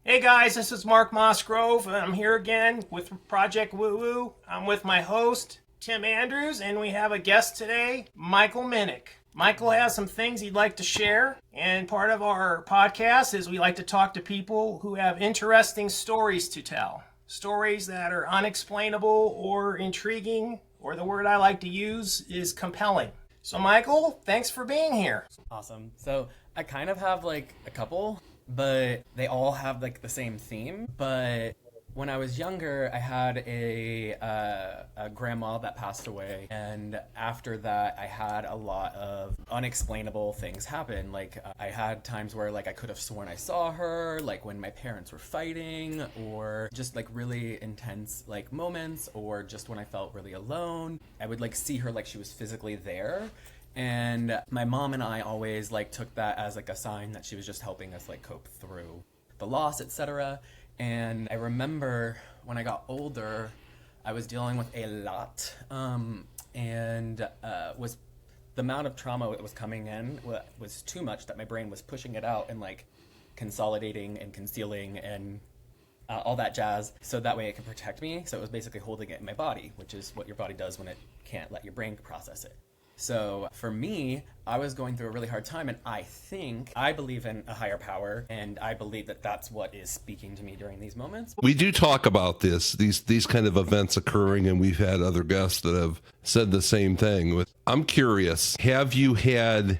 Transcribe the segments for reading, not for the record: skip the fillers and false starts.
Hey guys, this is Mark Mosgrove. I'm here again with Project Woo Woo. I'm with my host, Tim Andrews, and we have a guest today, Michael Minic. Michael has some things he'd like to share, and part of our podcast is we like to talk to people who have interesting stories to tell. Stories that are unexplainable or intriguing, or the word I like to use is compelling. So Michael, thanks for being here. Awesome. So I kind of have like a couple, but they all have like the same theme. But when I was younger, I had a grandma that passed away, and after that, I had a lot of unexplainable things happen. Like I had times where like I could have sworn I saw her, like when my parents were fighting, or just like really intense like moments, or just when I felt really alone. I would like see her like she was physically there. And my mom and I always like took that as like a sign that she was just helping us like cope through the loss, etc. And I remember when I got older, I was dealing with a lot, and was the amount of trauma that was coming in was too much that my brain was pushing it out and like consolidating and concealing and all that jazz, so that way it could protect me. So it was basically holding it in my body, which is what your body does when it can't let your brain process it. So for me, I was going through a really hard time, and I believe in a higher power, and I believe that that's what is speaking to me during these moments. We do talk about these kind of events occurring, and we've had other guests that have said the same thing. I'm curious, have you had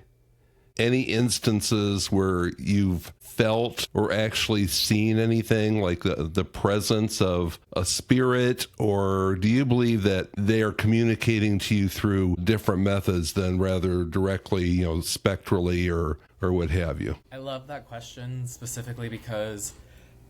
any instances where you've felt or actually seen anything like the presence of a spirit, or do you believe that they are communicating to you through different methods than rather directly, spectrally or what have you? I love that question specifically because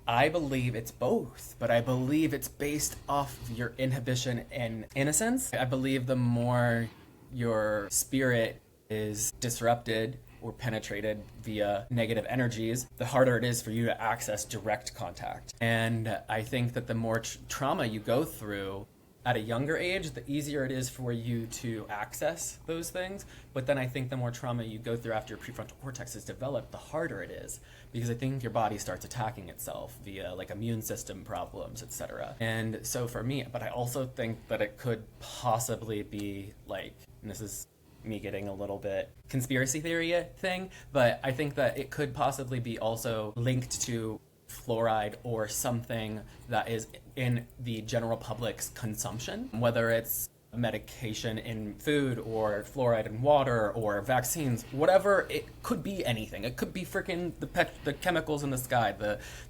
I believe it's both, but I believe it's based off of your inhibition and innocence. I believe the more your spirit is disrupted or penetrated via negative energies, the harder it is for you to access direct contact. And I think that the more trauma you go through at a younger age, the easier it is for you to access those things. But then I think the more trauma you go through after your prefrontal cortex is developed, the harder it is, because I think your body starts attacking itself via like immune system problems, etc. And so for me, but I also think that it could possibly be like, and this is me getting a little bit conspiracy theory thing, but I think that it could possibly be also linked to fluoride or something that is in the general public's consumption, whether it's medication in food or fluoride in water or vaccines, whatever. It could be anything. It could be freaking the chemicals in the sky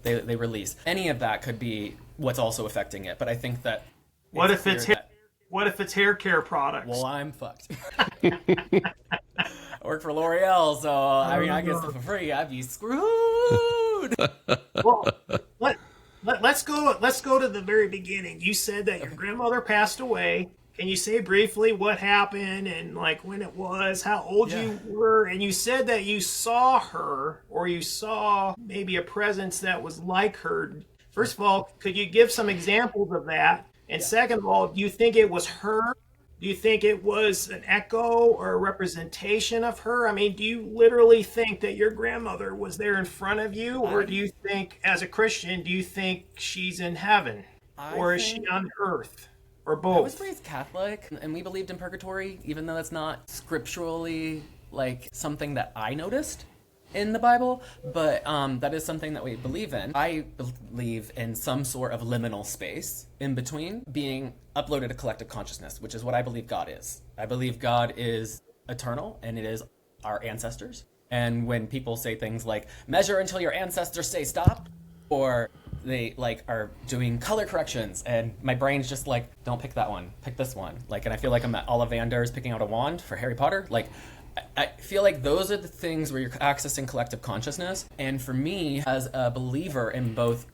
they release. Any of that could be what's also affecting it. But I think that What if it's hair care products? Well, I'm fucked. I work for L'Oreal, so I mean, I get stuff for free. I'd be screwed. Well, let's go to the very beginning. You said that your grandmother passed away. Can you say briefly what happened and like when it was, how old you were? And you said that you saw her, or you saw maybe a presence that was like her. First of all, could you give some examples of that? And second of all, do you think it was her? Do you think it was an echo or a representation of her? I mean, do you literally think that your grandmother was there in front of you? Or do you think, as a Christian, do you think she's in heaven? Or is she on earth? Or both? I was raised Catholic, and we believed in purgatory, even though that's not scripturally like something that I noticed in the Bible, but that is something that we believe in. I believe in some sort of liminal space in between being uploaded to collective consciousness, which is what I believe God is. I believe God is eternal, and it is our ancestors. And when people say things like, measure until your ancestors say stop, or they like are doing color corrections, and my brain's just like, don't pick that one, pick this one. Like, and I feel like I'm at Ollivander's picking out a wand for Harry Potter. Like, I feel like those are the things where you're accessing collective consciousness. And for me, as a believer in both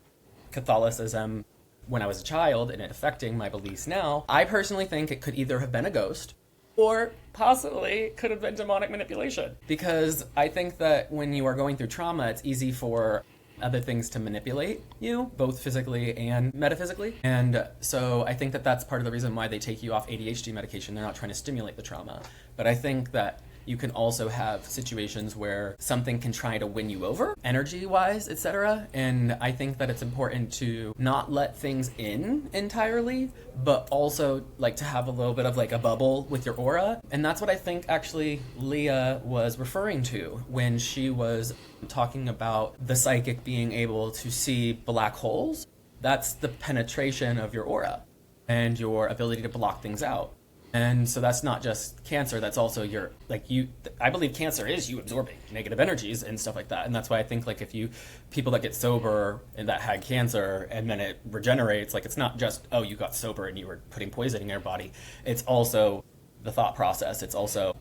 Catholicism when I was a child and it affecting my beliefs now, I personally think it could either have been a ghost or possibly could have been demonic manipulation. Because I think that when you are going through trauma, it's easy for other things to manipulate you, both physically and metaphysically. And so I think that that's part of the reason why they take you off ADHD medication. They're not trying to stimulate the trauma. But I think that You can also have situations where something can try to win you over, energy-wise, etc. And I think that it's important to not let things in entirely, but also like to have a little bit of like a bubble with your aura. And that's what I think actually Leah was referring to when she was talking about the psychic being able to see black holes. That's the penetration of your aura and your ability to block things out. And so that's not just cancer, that's also your, like you, I believe cancer is you absorbing negative energies and stuff like that. And that's why I think like if you, people that get sober and that had cancer and then it regenerates, like it's not just, oh, you got sober and you were putting poison in your body. It's also the thought process. It's also,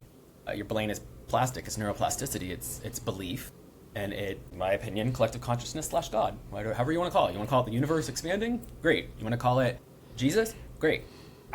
your brain is plastic, it's neuroplasticity, it's belief. And it, in my opinion, collective consciousness / God, however you want to call it. You want to call it the universe expanding? Great. You want to call it Jesus? Great.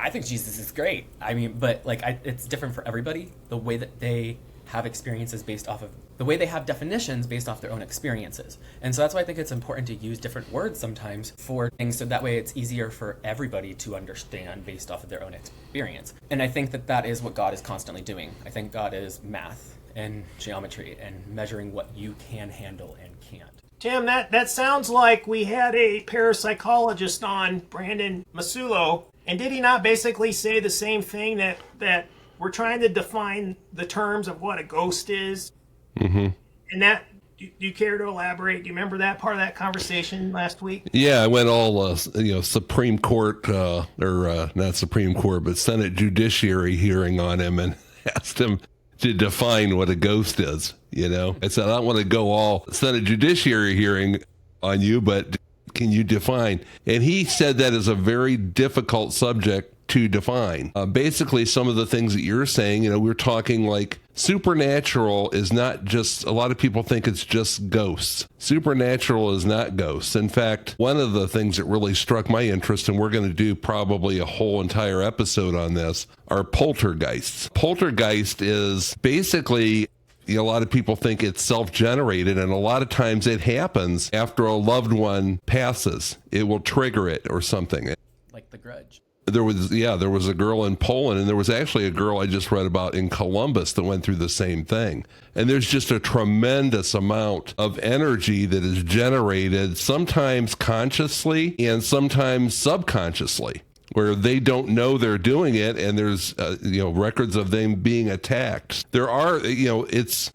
I think Jesus is great. I mean, but like, it's different for everybody. The way that they have experiences based off of, the way they have definitions based off their own experiences. And so that's why I think it's important to use different words sometimes for things, so that way it's easier for everybody to understand based off of their own experience. And I think that that is what God is constantly doing. I think God is math and geometry and measuring what you can handle and can't. Tim, that sounds like we had a parapsychologist on, Brandon Masulo, and did he not basically say the same thing, that we're trying to define the terms of what a ghost is? Mm-hmm. And that, do you care to elaborate? Do you remember that part of that conversation last week? Yeah, I went all, Supreme Court, or not Supreme Court, but Senate Judiciary hearing on him and asked him to define what a ghost is, I said, I don't want to go all Senate Judiciary hearing on you, but can you define? And he said that is a very difficult subject to define. Basically, some of the things that you're saying, we're talking like supernatural is not just, a lot of people think it's just ghosts. Supernatural is not ghosts. In fact, one of the things that really struck my interest, and we're going to do probably a whole entire episode on this, are poltergeists. Poltergeist is basically, a lot of people think it's self-generated, and a lot of times it happens after a loved one passes. It will trigger it or something. Like The Grudge. There was a girl in Poland, and there was actually a girl I just read about in Columbus that went through the same thing. And there's just a tremendous amount of energy that is generated, sometimes consciously and sometimes subconsciously, where they don't know they're doing it, and there's records of them being attacked. There are,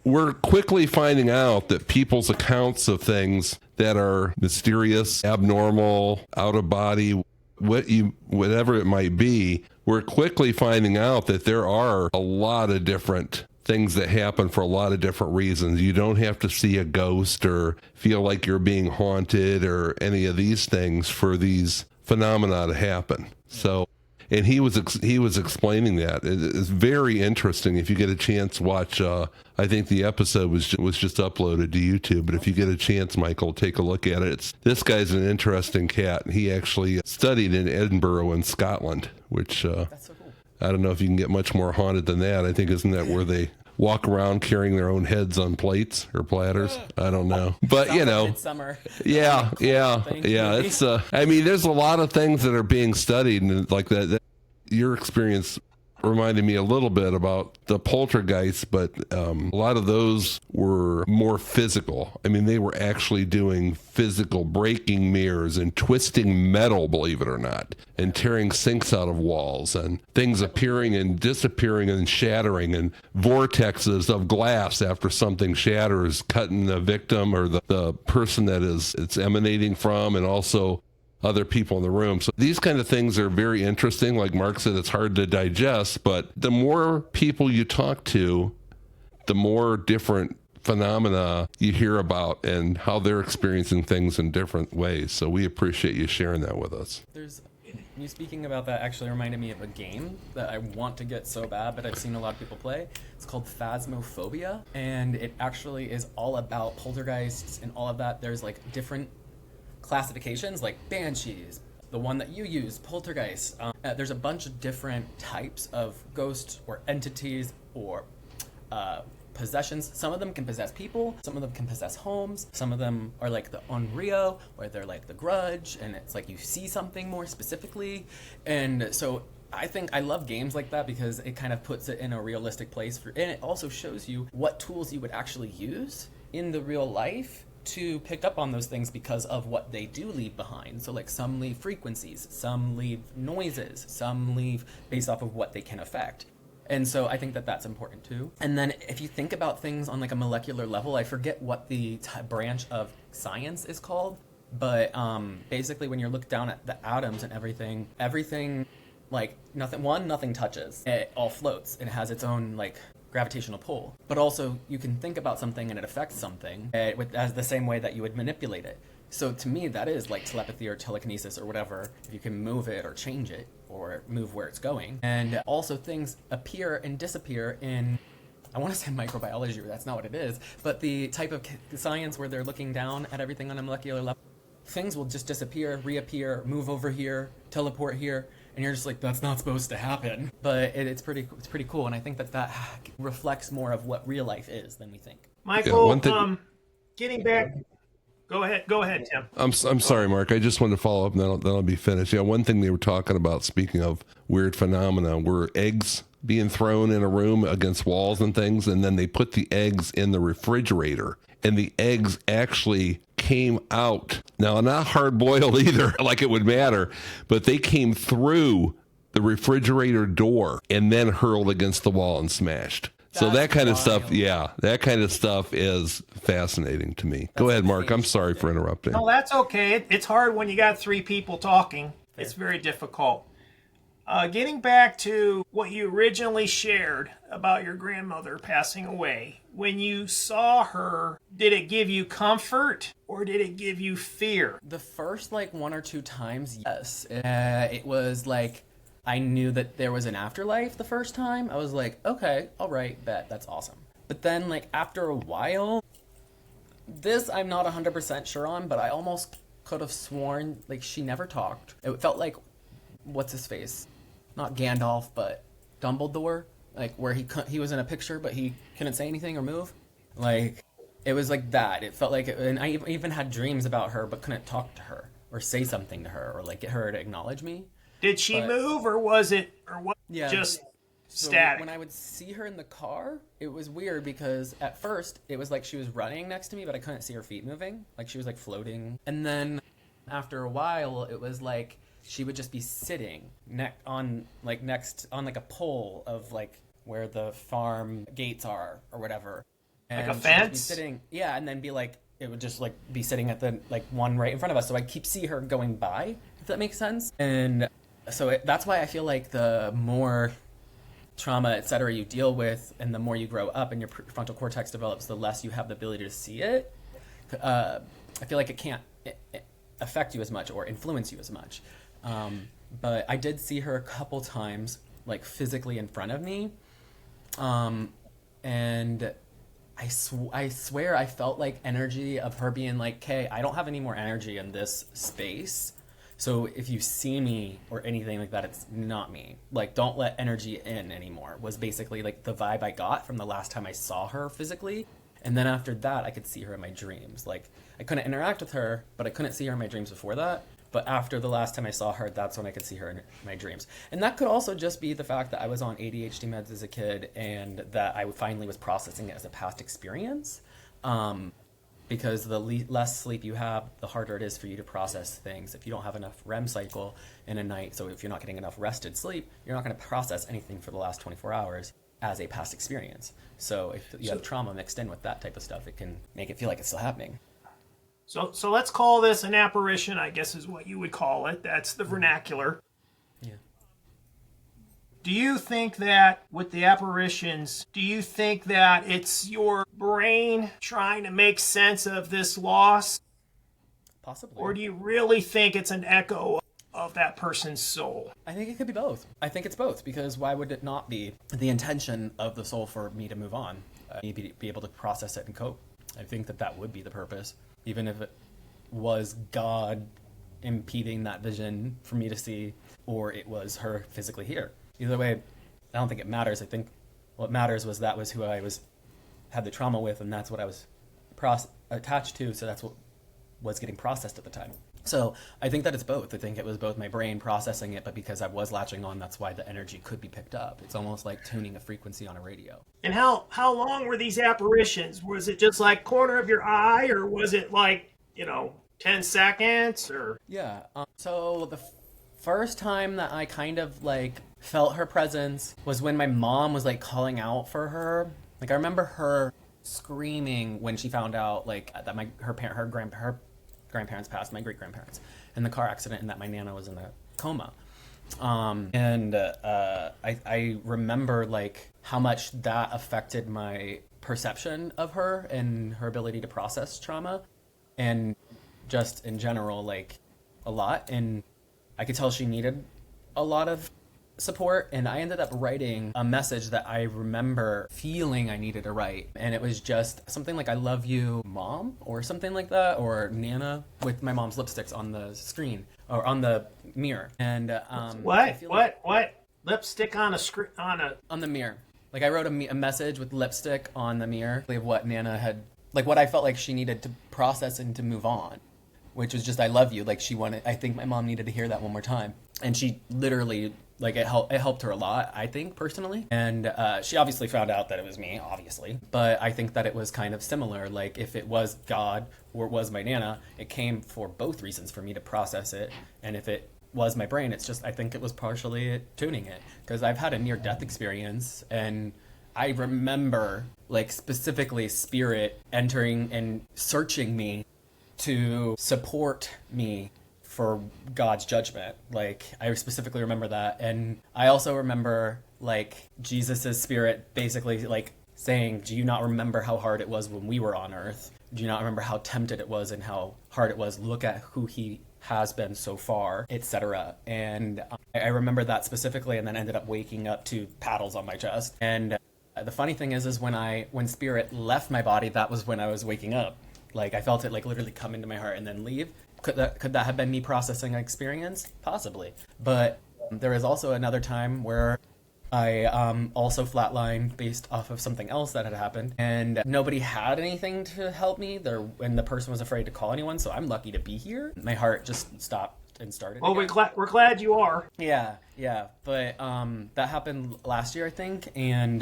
we're quickly finding out that people's accounts of things that are mysterious, abnormal, out of body, whatever it might be, we're quickly finding out that there are a lot of different things that happen for a lot of different reasons. You don't have to see a ghost or feel like you're being haunted or any of these things for these phenomena to happen. So, and he was explaining that. It's very interesting. If you get a chance, watch. I think the episode was just uploaded to YouTube. But if you get a chance, Michael, take a look at it. This guy's an interesting cat. He actually studied in Edinburgh in Scotland, which That's so cool. I don't know if you can get much more haunted than that. I think, isn't that where they walk around carrying their own heads on plates or platters? I don't know. But, Midsummer. Yeah. It's, there's a lot of things that are being studied, and like that your experience reminded me a little bit about the poltergeists, but a lot of those were more physical. They were actually doing physical, breaking mirrors and twisting metal, believe it or not, and tearing sinks out of walls, and things appearing and disappearing and shattering, and vortexes of glass after something shatters, cutting the victim or the person that it's emanating from, and also other people in the room. So these kind of things are very interesting. Like Mark said, it's hard to digest, but the more people you talk to, the more different phenomena you hear about and how they're experiencing things in different ways. So we appreciate you sharing that with us. You speaking about that actually reminded me of a game that I want to get so bad, but I've seen a lot of people play. It's called Phasmophobia, and it actually is all about poltergeists and all of that. There's like different classifications, like banshees, the one that you use, poltergeist. There's a bunch of different types of ghosts or entities or possessions. Some of them can possess people, some of them can possess homes, some of them are like the Onryo, or they're like the Grudge, and it's like you see something more specifically. And so I think I love games like that because it kind of puts it in a realistic place and it also shows you what tools you would actually use in the real life to pick up on those things because of what they do leave behind. So like some leave frequencies, some leave noises, some leave based off of what they can affect. And so I think that that's important too. And then if you think about things on like a molecular level, I forget what the branch of science is called, but basically when you look down at the atoms and everything like nothing touches. It all floats and it has its own like gravitational pull. But also you can think about something and it affects something as the same way that you would manipulate it. So to me, that is like telepathy or telekinesis or whatever, if you can move it or change it or move where it's going. And also things appear and disappear in, I want to say microbiology, but that's not what it is, but the type of science where they're looking down at everything on a molecular level. Things will just disappear, reappear, move over here, teleport here, and you're just like, that's not supposed to happen. But it's pretty cool, and I think that reflects more of what real life is than we think. Michael, getting back. Go ahead, Tim. I'm sorry, Mark. I just wanted to follow up, and then I'll be finished. Yeah, one thing they were talking about, speaking of weird phenomena, were eggs being thrown in a room against walls and things, and then they put the eggs in the refrigerator, and the eggs actually came out. Now, not hard-boiled either, like it would matter, but they came through the refrigerator door and then hurled against the wall and smashed. So that kind of stuff, that kind of stuff is fascinating to me. Go ahead, Mark. I'm sorry for interrupting. No, that's okay. It's hard when you got three people talking. It's very difficult. Getting back to what you originally shared about your grandmother passing away, when you saw her, did it give you comfort or did it give you fear? The first like one or two times, yes. It was like, I knew that there was an afterlife the first time. I was like, okay, all right, bet, that's awesome. But then like after a while, this I'm not 100% sure on, but I almost could have sworn like she never talked. It felt like, what's his face? Not Gandalf, but Dumbledore, like where he was in a picture, but he couldn't say anything or move. Like it was like that. It felt like, and I even had dreams about her, but couldn't talk to her or say something to her or like get her to acknowledge me. Did she move or was it just static? When I would see her in the car, it was weird because at first it was like she was running next to me, but I couldn't see her feet moving. Like she was like floating. And then after a while, it was like she would just be sitting on a pole of like where the farm gates are or whatever. And like a fence? Be sitting, yeah, and then be like, it would just like be sitting at the like one right in front of us. So I keep see her going by, if that makes sense. And so that's why I feel like the more trauma, et cetera, you deal with and the more you grow up and your frontal cortex develops, the less you have the ability to see it. I feel like it can't affect you as much or influence you as much. But I did see her a couple times, like physically in front of me. And I swear I felt like energy of her being like, okay, I don't have any more energy in this space. So if you see me or anything like that, it's not me. Like, don't let energy in anymore, was basically like the vibe I got from the last time I saw her physically. And then after that, I could see her in my dreams. Like, I couldn't interact with her, but I couldn't see her in my dreams before that. But after the last time I saw her, that's when I could see her in my dreams. And that could also just be the fact that I was on ADHD meds as a kid and that I finally was processing it as a past experience. Because the less sleep you have, the harder it is for you to process things. If you don't have enough REM cycle in a night, so if you're not getting enough rested sleep, you're not going to process anything for the last 24 hours as a past experience. So if you have trauma mixed in with that type of stuff, it can make it feel like it's still happening. So let's call this an apparition, I guess is what you would call it. That's the vernacular. Yeah. Do you think that with the apparitions, do you think that it's your brain trying to make sense of this loss? Possibly. Or do you really think it's an echo of that person's soul? I think it could be both. I think it's both, because why would it not be the intention of the soul for me to move on? Me be able to process it and cope. I think that would be the purpose, even if it was God impeding that vision for me to see, or it was her physically here. Either way, I don't think it matters. I think what matters was that was who I had the trauma with, and that's what I was attached to, so that's what was getting processed at the time. So I think that it's both. I think it was both my brain processing it, but because I was latching on, that's why the energy could be picked up. It's almost like tuning a frequency on a radio. And how long were these apparitions? Was it just like corner of your eye, or was it like, 10 seconds or? Yeah. So the first time that I kind of like felt her presence was when my mom was like calling out for her. Like I remember her screaming when she found out like that her grandparents passed, my great grandparents, in the car accident, and that my nana was in a coma. I remember like how much that affected my perception of her and her ability to process trauma, and just in general, like a lot. And I could tell she needed a lot of support, and I ended up writing a message that I remember feeling I needed to write, and it was just something like, "I love you, Mom," or something like that, or "Nana," with my mom's lipsticks on the screen or on the mirror. And what lipstick on a screen on the mirror. Like I wrote a message with lipstick on the mirror of what Nana had, like what I felt like she needed to process and to move on, which was just "I love you." Like I think my mom needed to hear that one more time, and she literally. Like it helped her a lot, I think, personally. And she obviously found out that it was me, obviously. But I think that it was kind of similar. Like if it was God or it was my Nana, it came for both reasons, for me to process it. And if it was my brain, it's just, I think it was partially tuning it. Because I've had a near-death experience, and I remember, like, specifically spirit entering and searching me to support me for God's judgment. Like I specifically remember that. And I also remember like Jesus's spirit basically like saying, "Do you not remember how hard it was when we were on earth? Do you not remember how tempted it was and how hard it was? Look at who he has been so far," etc. And I remember that specifically, and then ended up waking up to paddles on my chest. And the funny thing is when spirit left my body, that was when I was waking up. Like I felt it like literally come into my heart and then leave. Could that have been me processing an experience? Possibly. But there was also another time where I also flatlined based off of something else that had happened, and nobody had anything to help me there, and the person was afraid to call anyone, so I'm lucky to be here. My heart just stopped and started Well, again. we're glad you are. Yeah. But that happened last year, I think, and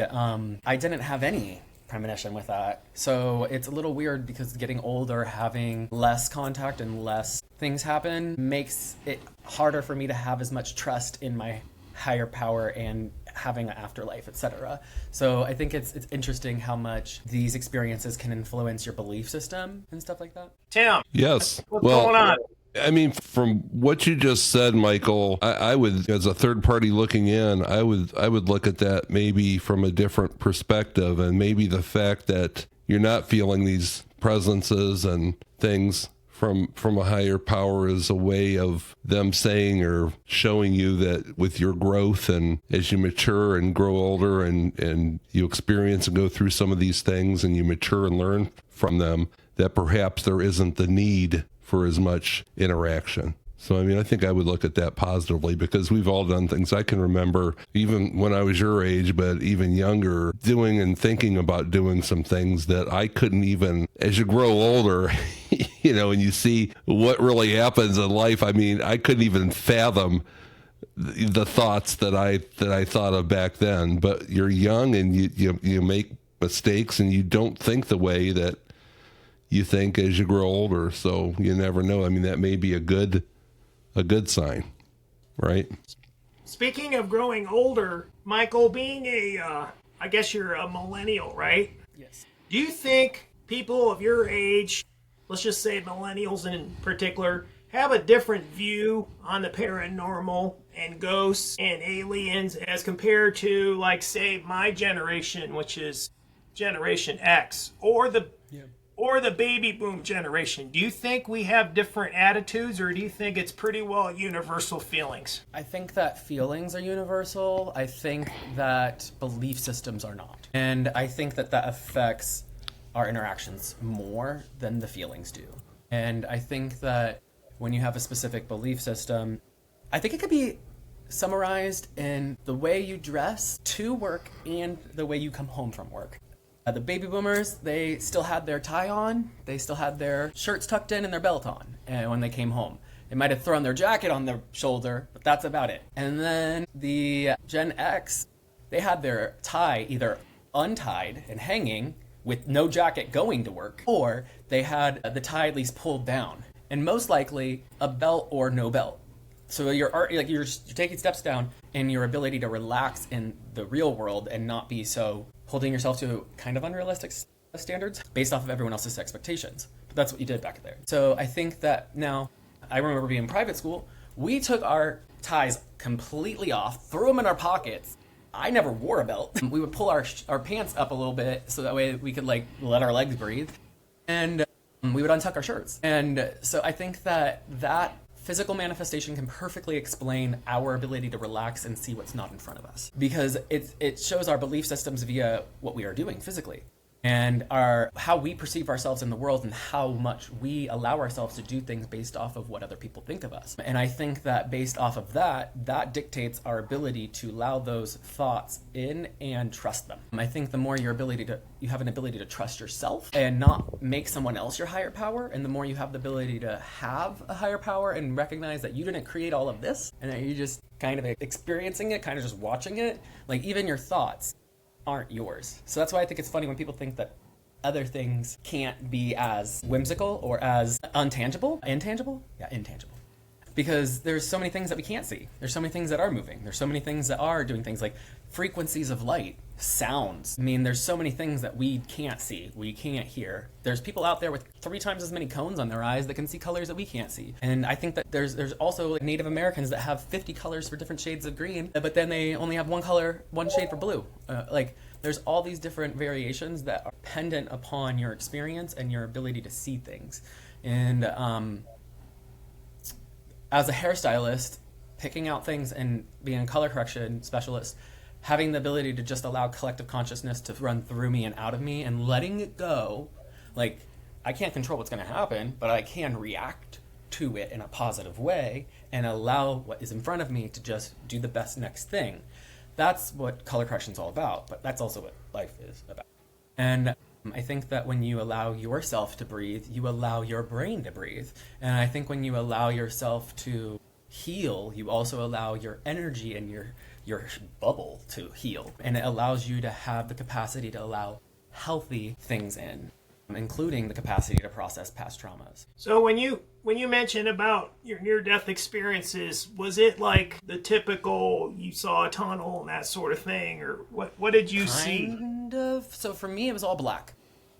I didn't have any premonition with that. So it's a little weird because getting older, having less contact and less things happen makes it harder for me to have as much trust in my higher power and having an afterlife, etc. So I think it's interesting how much these experiences can influence your belief system and stuff like that. Tim. Yes. What's going on? I mean, from what you just said, Michael, I would, as a third party looking in, I would look at that maybe from a different perspective, and maybe the fact that you're not feeling these presences and things from a higher power is a way of them saying or showing you that with your growth and as you mature and grow older and you experience and go through some of these things and you mature and learn from them, that perhaps there isn't the need for as much interaction. So, I mean, I think I would look at that positively because we've all done things. I can remember even when I was your age, but even younger, doing and thinking about doing some things that I couldn't even, as you grow older, and you see what really happens in life. I mean, I couldn't even fathom the thoughts that I thought of back then. But you're young and you make mistakes and you don't think the way that you think as you grow older. So you never know. I mean, that may be a good sign, right? Speaking of growing older, Michael, being I guess you're a millennial, right? Yes. Do you think people of your age, let's just say millennials in particular, have a different view on the paranormal and ghosts and aliens as compared to, like, say, my generation, which is Generation X, or the baby boom generation? Do you think we have different attitudes, or do you think it's pretty well universal feelings? I think that feelings are universal. I think that belief systems are not. And I think that affects our interactions more than the feelings do. And I think that when you have a specific belief system, I think it could be summarized in the way you dress to work and the way you come home from work. The baby boomers, they still had their tie on, they still had their shirts tucked in and their belt on when they came home. They might have thrown their jacket on their shoulder, but that's about it. And then the Gen X, they had their tie either untied and hanging with no jacket going to work, or they had the tie at least pulled down, and most likely a belt or no belt. So you're taking steps down in your ability to relax in the real world and not be so holding yourself to kind of unrealistic standards based off of everyone else's expectations. But that's what you did back there. So I think that now, I remember being in private school, we took our ties completely off, threw them in our pockets. I never wore a belt. We would pull our pants up a little bit so that way we could like let our legs breathe. And we would untuck our shirts. And so I think that physical manifestation can perfectly explain our ability to relax and see what's not in front of us, because it shows our belief systems via what we are doing physically, and how we perceive ourselves in the world, and how much we allow ourselves to do things based off of what other people think of us. And I think that based off of that dictates our ability to allow those thoughts in and trust them. I think the more you have an ability to trust yourself and not make someone else your higher power, and the more you have the ability to have a higher power and recognize that you didn't create all of this, and that you're just kind of experiencing it, kind of just watching it, like even your thoughts aren't yours. So that's why I think it's funny when people think that other things can't be as whimsical or as intangible. Because there's so many things that we can't see. There's so many things that are moving. There's so many things that are doing things, like frequencies of light, sounds. I mean, there's so many things that we can't see, we can't hear. There's people out there with 3 times as many cones on their eyes that can see colors that we can't see. And I think that there's also like Native Americans that have 50 colors for different shades of green, but then they only have one shade for blue. There's all these different variations that are dependent upon your experience and your ability to see things. And as a hairstylist, picking out things and being a color correction specialist, having the ability to just allow collective consciousness to run through me and out of me and letting it go, like, I can't control what's going to happen, but I can react to it in a positive way and allow what is in front of me to just do the best next thing. That's what color correction is all about, but that's also what life is about. And I think that when you allow yourself to breathe, you allow your brain to breathe. And I think when you allow yourself to heal, you also allow your energy and your bubble to heal. And it allows you to have the capacity to allow healthy things in, including the capacity to process past traumas. So when you mentioned about your near-death experiences, was it like the typical you saw a tunnel and that sort of thing, or what did you see? Kind of. So for me, it was all black.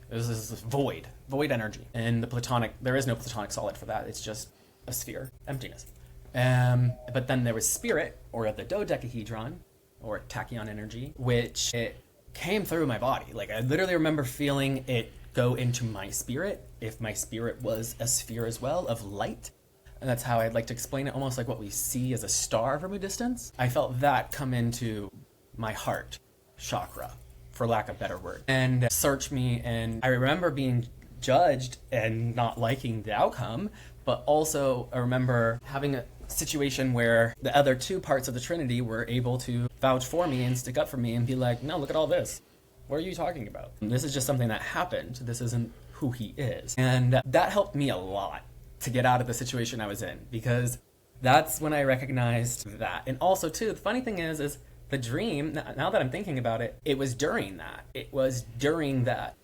It was this void energy. And there is no platonic solid for that. It's just a sphere, emptiness. But then there was spirit, or the dodecahedron, or tachyon energy, which it came through my body. Like, I literally remember feeling it go into my spirit, if my spirit was a sphere as well of light. And that's how I'd like to explain it, almost like what we see as a star from a distance. I felt that come into my heart chakra, for lack of a better word, and search me. And I remember being judged and not liking the outcome, but also I remember having a situation where the other 2 parts of the Trinity were able to vouch for me and stick up for me and be like, no, look at all this. What are you talking about? This is just something that happened. This isn't who he is. And that helped me a lot to get out of the situation I was in, because that's when I recognized that. And also, too, the funny thing is the dream, now that I'm thinking about it, it was during that. It was during that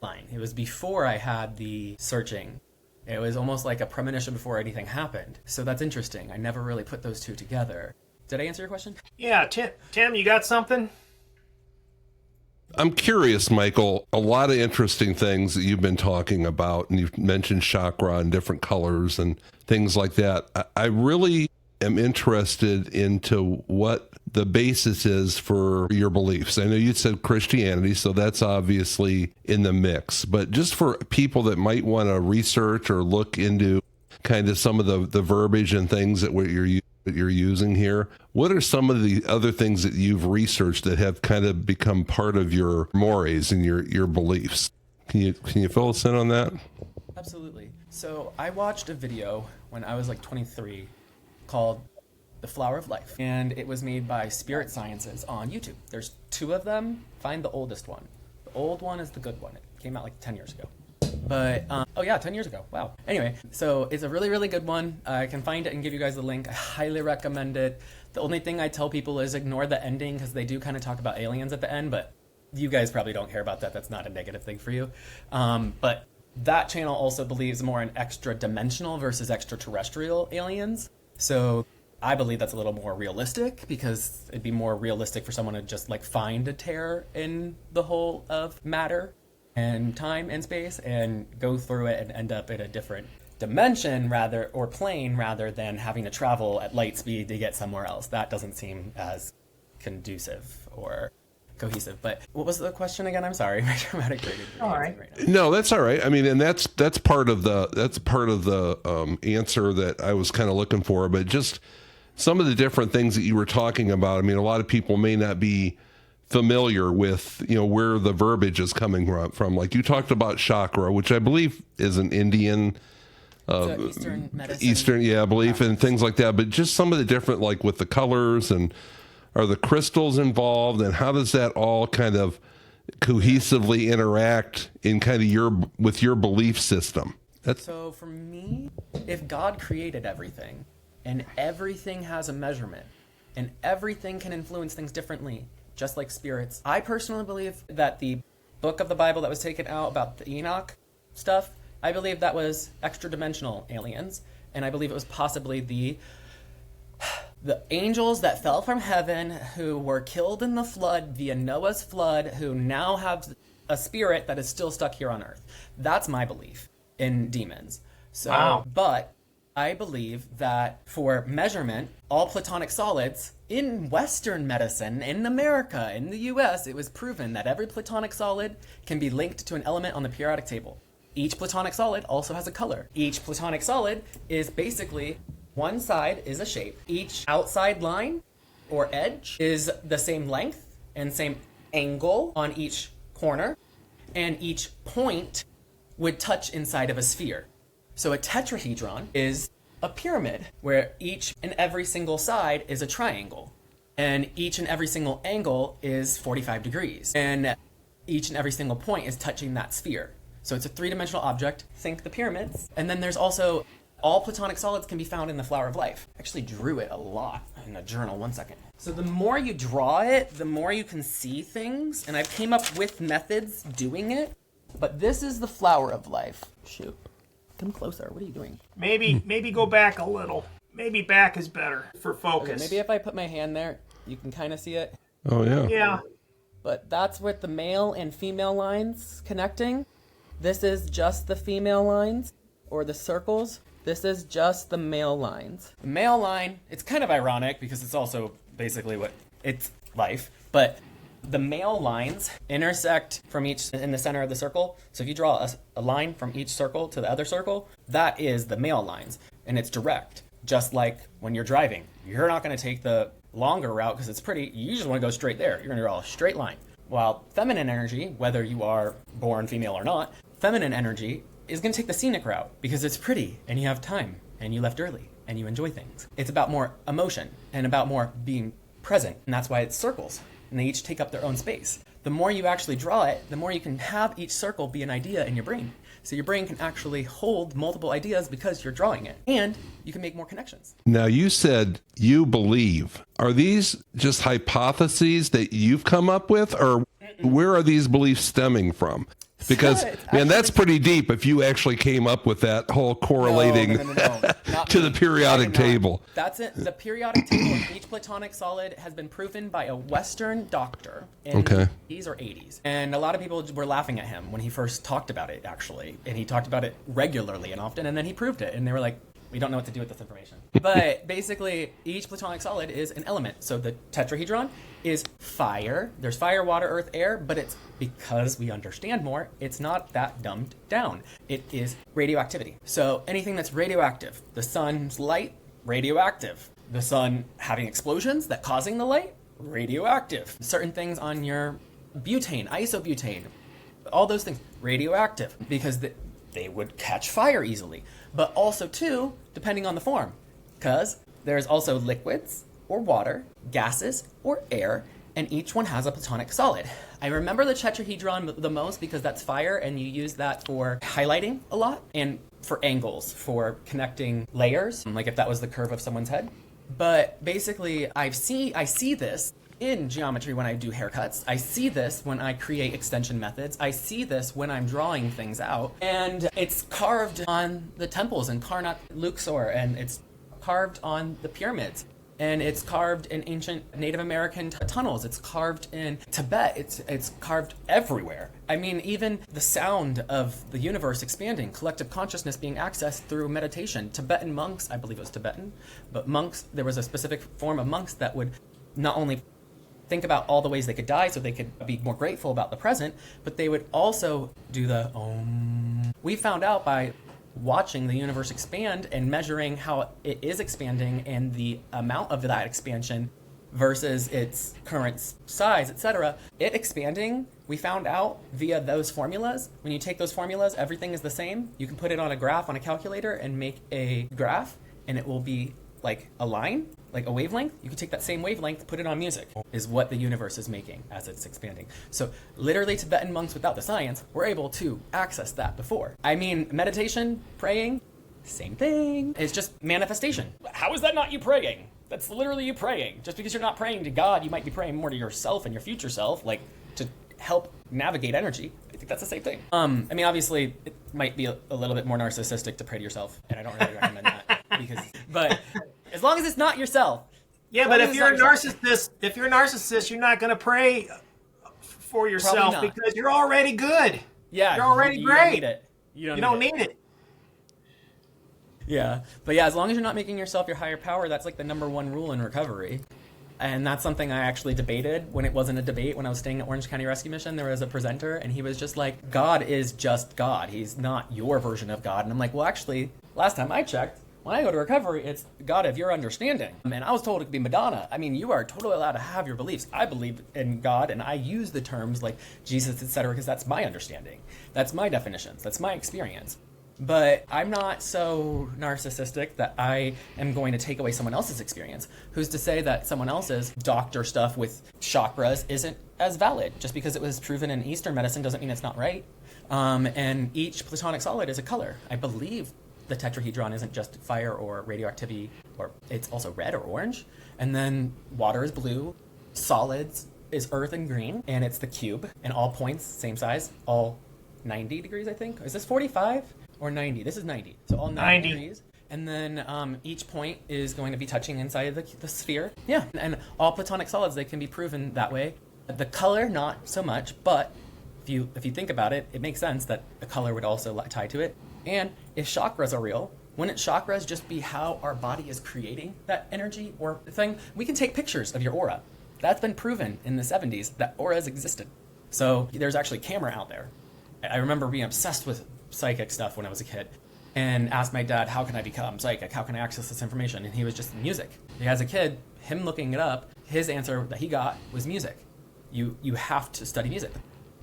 line. It was before I had the searching. It was almost like a premonition before anything happened. So that's interesting. I never really put those 2 together. Did I answer your question? Yeah, Tim, you got something? I'm curious, Michael, a lot of interesting things that you've been talking about, and you've mentioned chakra and different colors and things like that. I really am interested into what the basis is for your beliefs. I know you said Christianity, so that's obviously in the mix, but just for people that might want to research or look into kind of some of the verbiage and things that you're using here, what are some of the other things that you've researched that have kind of become part of your mores and your beliefs? Can you fill us in on that? Absolutely. So I watched a video when I was like 23 called The Flower of Life, and it was made by Spirit Sciences on YouTube. There's 2 of them. Find the oldest one. The old one is the good one. It came out like 10 years ago. But, 10 years ago. Wow. Anyway, so it's a really, really good one. I can find it and give you guys the link. I highly recommend it. The only thing I tell people is ignore the ending because they do kind of talk about aliens at the end, but you guys probably don't care about that. That's not a negative thing for you. But that channel also believes more in extra-dimensional versus extraterrestrial aliens. So I believe that's a little more realistic because it'd be more realistic for someone to just like find a tear in the whole of matter and time and space and go through it and end up in a different dimension or plane rather than having to travel at light speed to get somewhere else. That doesn't seem as conducive or cohesive. But what was the question again? I'm sorry. My dramatic brain is all right. No, that's all right. I mean, and that's part of the answer that I was kind of looking for, but just some of the different things that you were talking about. I mean, a lot of people may not be familiar with, where the verbiage is coming from. Like you talked about chakra, which I believe is an Indian, Eastern medicine. belief and things like that. But just some of the different, like with the colors and are the crystals involved and how does that all kind of cohesively interact in kind of with your belief system? So for me, if God created everything and everything has a measurement and everything can influence things differently, just like spirits. I personally believe that the book of the Bible that was taken out about the Enoch stuff, I believe that was extra-dimensional aliens, and I believe it was possibly the angels that fell from heaven who were killed in the flood via Noah's flood, who now have a spirit that is still stuck here on Earth. That's my belief in demons. So, wow. But I believe that for measurement, all platonic solids in Western medicine, in America, in the US, it was proven that every platonic solid can be linked to an element on the periodic table. Each platonic solid also has a color. Each platonic solid is basically one side is a shape. Each outside line or edge is the same length and same angle on each corner, and each point would touch inside of a sphere. So a tetrahedron is a pyramid where each and every single side is a triangle, and each and every single angle is 45 degrees, and each and every single point is touching that sphere. So it's a three-dimensional object. Think the pyramids. And then there's also all platonic solids can be found in the flower of life. I actually drew it a lot in a journal. 1 second. So the more you draw it, the more you can see things, and I came up with methods doing it. But this is the flower of life. Shoot. Come closer. What are you doing? Maybe go back a little. Maybe back is better for focus. Okay, maybe if I put my hand there, you can kind of see it. Oh, yeah. Yeah. But that's with the male and female lines connecting. This is just the female lines, or the circles. This is just the male lines. The male line, it's kind of ironic because it's also basically it's life, but the male lines intersect from each in the center of the circle. So if you draw a line from each circle to the other circle, that is the male lines, and it's direct. Just like when you're driving, you're not going to take the longer route because it's pretty. You just want to go straight there. You're going to draw a straight line. While feminine energy, whether you are born female or not, feminine energy is going to take the scenic route because it's pretty and you have time and you left early and you enjoy things. It's about more emotion and about more being present, and that's why it's circles. And they each take up their own space. The more you actually draw it, the more you can have each circle be an idea in your brain. So your brain can actually hold multiple ideas because you're drawing it. And you can make more connections. Now, you said you believe. Are these just hypotheses that you've come up with, or where are these beliefs stemming from? Because, man, that's pretty deep if you actually came up with that whole correlating to the periodic table. That's it. The periodic table of each platonic solid has been proven by a Western doctor in the 80s or 80s. And a lot of people were laughing at him when he first talked about it, actually. And he talked about it regularly and often, and then he proved it. And they were like, we don't know what to do with this information. But basically, each platonic solid is an element. So the tetrahedron is fire. There's fire, water, earth, air, but it's because we understand more, it's not that dumbed down. It is radioactivity. So anything that's radioactive, the sun's light, radioactive. The sun having explosions that causing the light, radioactive. Certain things on your butane, isobutane, all those things, radioactive, because they would catch fire easily. But also, too, depending on the form, because there's also liquids or water, gases or air, and each one has a platonic solid. I remember the tetrahedron the most because that's fire, and you use that for highlighting a lot and for angles, for connecting layers, like if that was the curve of someone's head. But basically, I see this in geometry when I do haircuts. I see this when I create extension methods. I see this when I'm drawing things out. And it's carved on the temples in Karnak, Luxor, and it's carved on the pyramids. And it's carved in ancient Native American tunnels. It's carved in Tibet. It's carved everywhere. I mean, even the sound of the universe expanding, collective consciousness being accessed through meditation. Tibetan monks, I believe it was Tibetan, but monks, there was a specific form of monks that would not only think about all the ways they could die so they could be more grateful about the present, but they would also do the Om. We found out by watching the universe expand and measuring how it is expanding and the amount of that expansion versus its current size, etc. It expanding, we found out via those formulas. When you take those formulas, everything is the same. You can put it on a graph on a calculator and make a graph, and it will be like a line, like a wavelength. You can take that same wavelength, put it on music, is what the universe is making as it's expanding. So literally Tibetan monks without the science were able to access that before. I mean, meditation, praying, same thing. It's just manifestation. How is that not you praying? That's literally you praying. Just because you're not praying to God, you might be praying more to yourself and your future self, like to help navigate energy. I think that's the same thing. I mean, obviously, it might be a little bit more narcissistic to pray to yourself, and I don't really recommend that. But as long as it's not yourself. Yeah, but if you're a narcissist, you're not going to pray for yourself because you're already good. Yeah, you're already great. Don't need it. You don't need it. Yeah, but yeah, as long as you're not making yourself your higher power, that's like the number one rule in recovery. And that's something I actually debated when it wasn't a debate. When I was staying at Orange County Rescue Mission, there was a presenter, and he was just like, God is just God. He's not your version of God. And I'm like, well, actually, last time I checked, when I go to recovery, it's God of your understanding. And I was told it could be Madonna. I mean, you are totally allowed to have your beliefs. I believe in God, and I use the terms like Jesus, etc., because that's my understanding. That's my definitions. That's my experience. But I'm not so narcissistic that I am going to take away someone else's experience. Who's to say that someone else's doctor stuff with chakras isn't as valid? Just because it was proven in Eastern medicine doesn't mean it's not right. And each platonic solid is a color. I believe the tetrahedron isn't just fire or radioactivity, or it's also red or orange. And then water is blue, solids is earth and green, and it's the cube. And all points, same size, all 90 degrees, I think. Is this 45? Or 90. This is 90. So all 90 degrees. And then each point is going to be touching inside the sphere. Yeah. And all platonic solids, they can be proven that way. The color, not so much. But if you think about it, it makes sense that the color would also tie to it. And if chakras are real, wouldn't chakras just be how our body is creating that energy or thing? We can take pictures of your aura. That's been proven in the 70s that auras existed. So there's actually a camera out there. I remember being obsessed with psychic stuff when I was a kid and asked my dad, how can I become psychic? How can I access this information? And he was just music. As a kid, him looking it up, his answer that he got was music. You have to study music.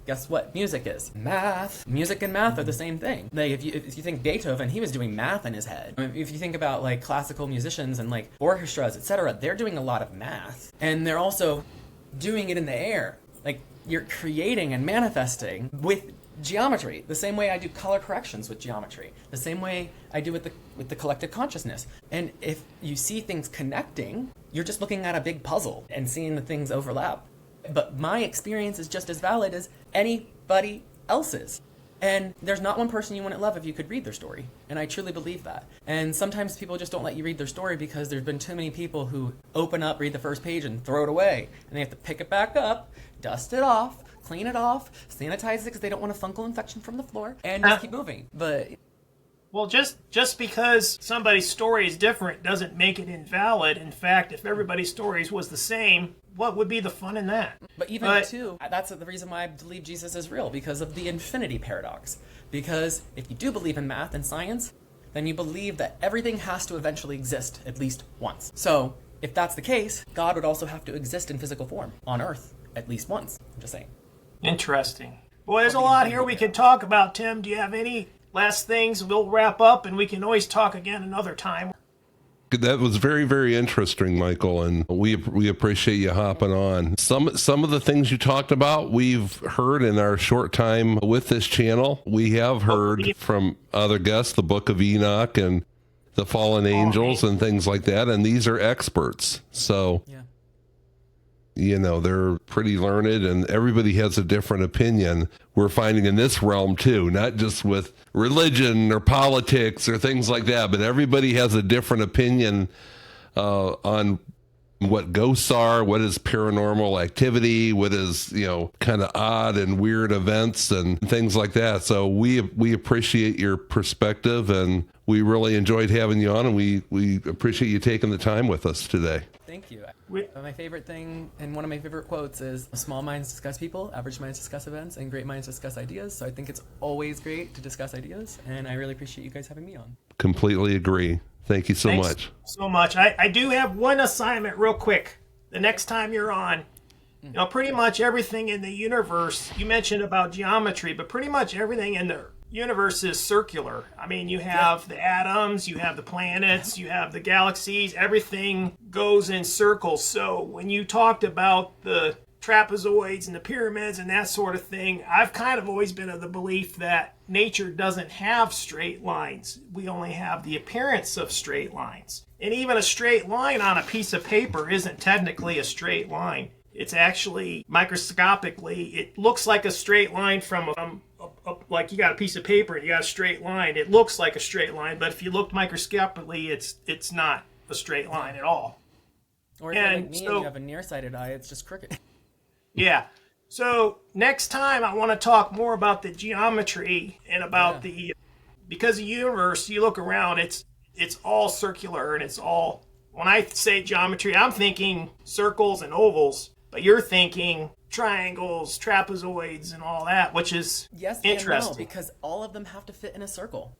Guess what music is? Math. Music and math are the same thing. Like if you think Beethoven, he was doing math in his head. If you think about like classical musicians and like orchestras, etc., they're doing a lot of math. And they're also doing it in the air. Like you're creating and manifesting with geometry, the same way I do color corrections with geometry, the same way I do with the collective consciousness. And if you see things connecting, you're just looking at a big puzzle and seeing the things overlap. But my experience is just as valid as anybody else's. And there's not one person you wouldn't love if you could read their story. And I truly believe that. And sometimes people just don't let you read their story because there's been too many people who open up, read the first page, and throw it away. And they have to pick it back up, dust it off, clean it off, sanitize it because they don't want a fungal infection from the floor, and just keep moving. But well, just because somebody's story is different doesn't make it invalid. In fact, if everybody's stories was the same, what would be the fun in that? But too, that's the reason why I believe Jesus is real, because of the infinity paradox. Because if you do believe in math and science, then you believe that everything has to eventually exist at least once. So if that's the case, God would also have to exist in physical form on Earth at least once. I'm just saying. Interesting. Boy, there's a lot here we could talk about, Tim. Do you have any last things? We'll wrap up, and we can always talk again another time. That was very, very interesting, Michael, and we appreciate you hopping on. Some of the things you talked about, we've heard in our short time with this channel. We have heard from other guests, the Book of Enoch and the fallen angels and things like that, and these are experts. So, they're pretty learned, and everybody has a different opinion. We're finding in this realm too, not just with religion or politics or things like that, but everybody has a different opinion on what ghosts are, what is paranormal activity, what is, kind of odd and weird events and things like that. So we appreciate your perspective, and we really enjoyed having you on, and we appreciate you taking the time with us today. Thank you. My favorite thing and one of my favorite quotes is, small minds discuss people, average minds discuss events, and great minds discuss ideas. So I think it's always great to discuss ideas, and I really appreciate you guys having me on. Completely agree. Thank you much. So much. I do have one assignment real quick. The next time you're on, pretty much everything in the universe, you mentioned about geometry, but pretty much everything in the universe is circular. I mean, you have the atoms, you have the planets, you have the galaxies, everything goes in circles. So when you talked about the trapezoids and the pyramids and that sort of thing, I've kind of always been of the belief that nature doesn't have straight lines. We only have the appearance of straight lines. And even a straight line on a piece of paper isn't technically a straight line. It's actually, microscopically, it looks like a straight line from like you got a piece of paper and you got a straight line. It looks like a straight line, but if you look microscopically, it's not a straight line at all. Or if you're like me and you have a nearsighted eye, it's just crooked. Yeah. So next time I want to talk more about the geometry and about because the universe, you look around, it's all circular, and it's all, when I say geometry, I'm thinking circles and ovals, but you're thinking triangles, trapezoids, and all that, which is interesting. And no, because all of them have to fit in a circle.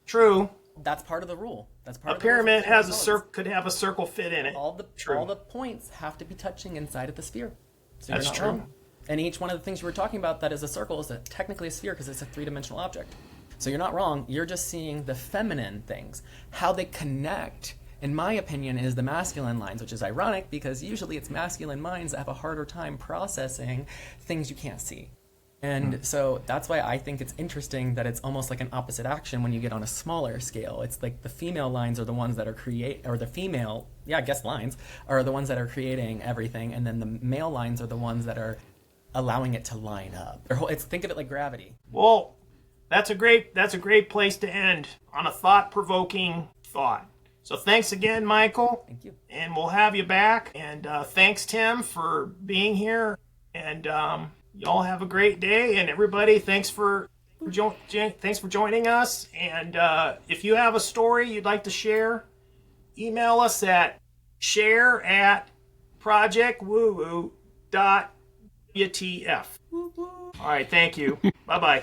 True. That's part of the rule. That's part a of the pyramid has could have a circle fit in it. All the points have to be touching inside of the sphere. So that's true. Wrong. And each one of the things you were talking about that is a circle is technically a sphere because it's a three-dimensional object. So you're not wrong. You're just seeing the feminine things. How they connect, in my opinion, is the masculine lines, which is ironic because usually it's masculine minds that have a harder time processing things you can't see. And so that's why I think it's interesting that it's almost like an opposite action when you get on a smaller scale. It's like the female lines are the ones that are lines are the ones that are creating everything, and then the male lines are the ones that are allowing it to line up. Think of it like gravity. Well, that's a great place to end on a thought-provoking thought. So thanks again, Michael. Thank you. And we'll have you back. And thanks, Tim, for being here. And y'all have a great day. And everybody, thanks for joining us. And if you have a story you'd like to share, email us at share@projectwoowoo.wtf. All right, thank you. Bye-bye.